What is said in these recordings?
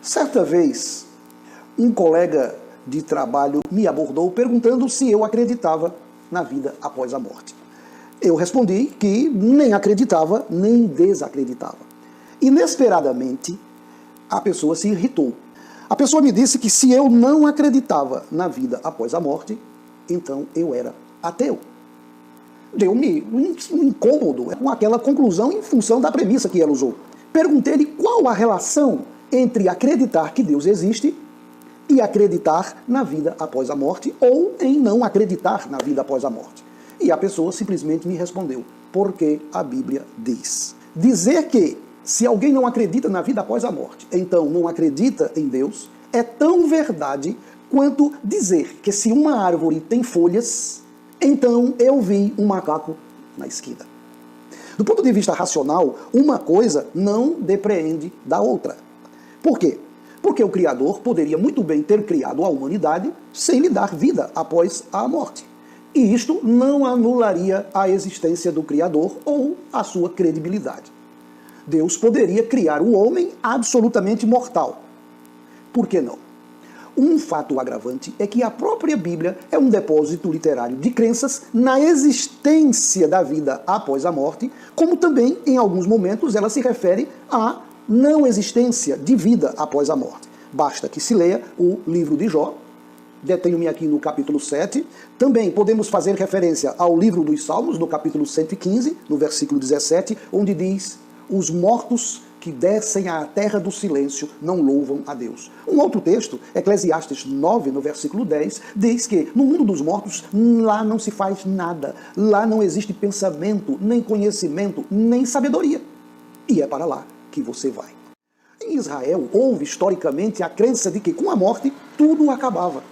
Certa vez, um colega de trabalho me abordou perguntando se eu acreditava na vida após a morte. Eu respondi que nem acreditava, nem desacreditava. Inesperadamente, a pessoa se irritou. A pessoa me disse que se eu não acreditava na vida após a morte, então eu era ateu. Deu-me um incômodo com aquela conclusão em função da premissa que ela usou. Perguntei-lhe qual a relação entre acreditar que Deus existe e acreditar na vida após a morte, ou em não acreditar na vida após a morte. E a pessoa simplesmente me respondeu, porque a Bíblia diz. Dizer que se alguém não acredita na vida após a morte, então não acredita em Deus, é tão verdade quanto dizer que se uma árvore tem folhas, então eu vi um macaco na esquina. Do ponto de vista racional, uma coisa não depreende da outra. Por quê? Porque o Criador poderia muito bem ter criado a humanidade sem lhe dar vida após a morte. E isto não anularia a existência do Criador ou a sua credibilidade. Deus poderia criar o homem absolutamente mortal. Por que não? Um fato agravante é que a própria Bíblia é um depósito literário de crenças na existência da vida após a morte, como também, em alguns momentos, ela se refere à não existência de vida após a morte. Basta que se leia o livro de Jó, detenho-me aqui no capítulo 7. Também podemos fazer referência ao livro dos Salmos, no capítulo 115, no versículo 17, onde diz: os mortos que descem à terra do silêncio não louvam a Deus. Um outro texto, Eclesiastes 9, no versículo 10, diz que no mundo dos mortos, lá não se faz nada. Lá não existe pensamento, nem conhecimento, nem sabedoria. E é para lá que você vai. Em Israel, houve historicamente a crença de que com a morte tudo acabava.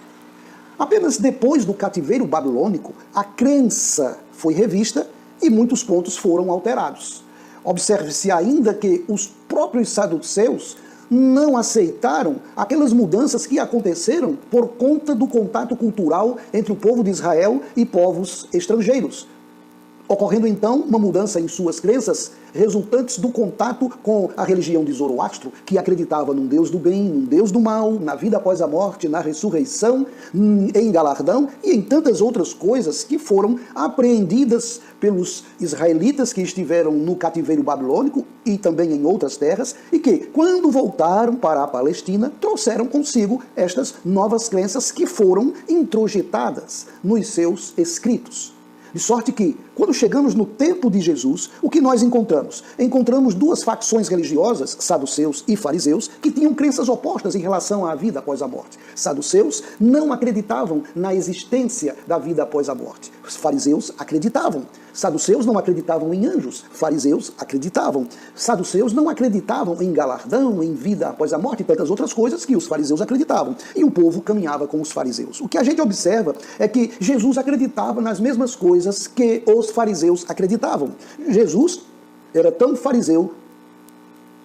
Apenas depois do cativeiro babilônico, a crença foi revista e muitos pontos foram alterados. Observe-se ainda que os próprios saduceus não aceitaram aquelas mudanças que aconteceram por conta do contato cultural entre o povo de Israel e povos estrangeiros, ocorrendo então uma mudança em suas crenças resultantes do contato com a religião de Zoroastro, que acreditava num Deus do bem, num Deus do mal, na vida após a morte, na ressurreição, em galardão e em tantas outras coisas que foram apreendidas pelos israelitas que estiveram no cativeiro babilônico e também em outras terras, e que, quando voltaram para a Palestina, trouxeram consigo estas novas crenças que foram introjetadas nos seus escritos. De sorte que, quando chegamos no tempo de Jesus, o que nós encontramos? Encontramos duas facções religiosas, saduceus e fariseus, que tinham crenças opostas em relação à vida após a morte. Saduceus não acreditavam na existência da vida após a morte. Os fariseus acreditavam. Saduceus não acreditavam em anjos. Fariseus acreditavam. Saduceus não acreditavam em galardão, em vida após a morte e tantas outras coisas que os fariseus acreditavam. E o povo caminhava com os fariseus. O que a gente observa é que Jesus acreditava nas mesmas coisas que os fariseus acreditavam. Jesus era tão fariseu,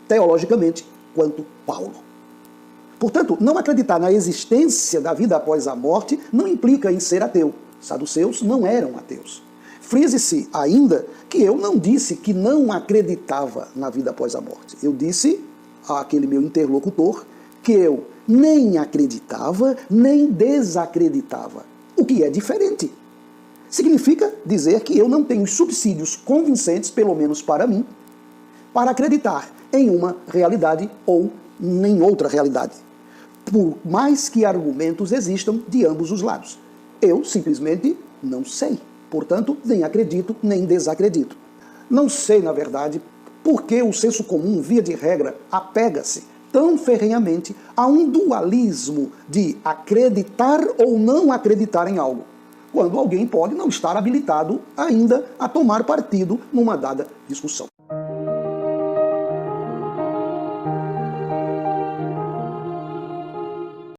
teologicamente, quanto Paulo. Portanto, não acreditar na existência da vida após a morte não implica em ser ateu. Saduceus não eram ateus. Frise-se ainda que eu não disse que não acreditava na vida após a morte. Eu disse àquele meu interlocutor que eu nem acreditava, nem desacreditava. O que é diferente. Significa dizer que eu não tenho subsídios convincentes, pelo menos para mim, para acreditar em uma realidade ou em outra realidade. Por mais que argumentos existam de ambos os lados. Eu simplesmente não sei. Portanto, nem acredito, nem desacredito. Não sei, na verdade, por que o senso comum, via de regra, apega-se tão ferrenhamente a um dualismo de acreditar ou não acreditar em algo, quando alguém pode não estar habilitado ainda a tomar partido numa dada discussão.